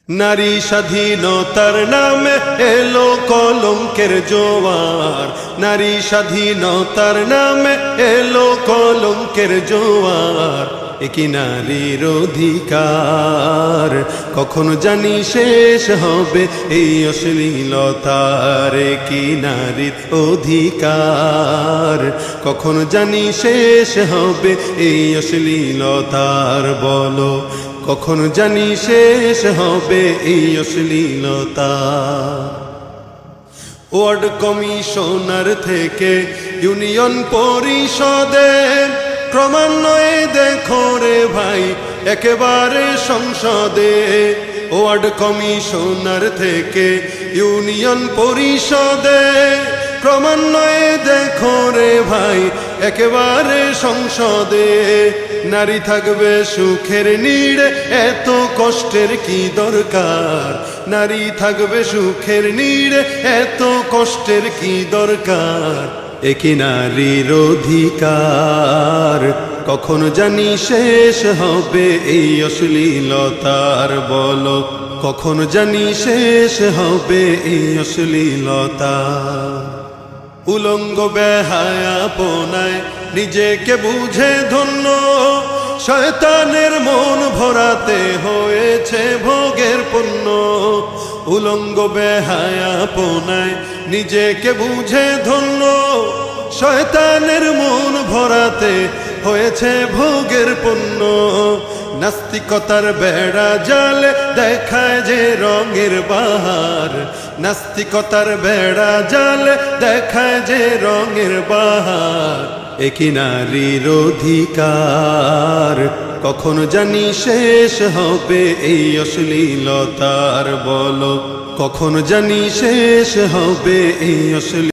নারী স্বাধীনতার নামে এলো কলঙ্কের জোয়ার, নারী স্বাধীনতার নামে এলো কলঙ্কের জোয়ার। একি নারীর অধিকার কখনো জানি শেষ হবে এই অশ্লীলতার। কি নারীর অধিকার কখনো জানি শেষ হবে এই অশ্লীলতার। বলো কখন জানি শেষ হবে এই অশ্লীলতা। ওয়ার্ড কমিশনার থেকে ইউনিয়ন পরিষদে ক্রমান্বয়ে দেখো রে ভাই একেবারে সংসদে। ওয়ার্ড কমিশনার থেকে ইউনিয়ন পরিষদে ক্রমান্বয়ে দেখো রে ভাই একেবারে সংসদে। নারী থাকবে সুখের নীড়ে এত কষ্টের কি দরকার, নারী থাকবে সুখের নীড়ে এত কষ্টের কি দরকার। একি নারীর অধিকার কখন জানি শেষ হবে এই অশ্লীলতার। বলো কখন জানি শেষ হবে এই অশ্লীলতা। উলঙ্গ বেহায়াপনায় নিজেকে বুঝে ধন্য, শয়তানের মন ভরাতে হয়েছে ভোগের পণ্য। উলঙ্গ বেহায়াপনায় নিজেকে বুঝে ধন্য, শয়তানের মন ভরাতে হয়েছে ভোগের পণ্য। নাস্তিকতার বেড়া জালে দেখায় যে রঙের বাহার, নাস্তিকতার বেড়া জালে দেখায় যে রঙের বাহার। একি নারীর অধিকার কখন জানি শেষ হবে এই অশ্লীলতার। বলো কখন জানি শেষ হবে এই অশ্লীলতা।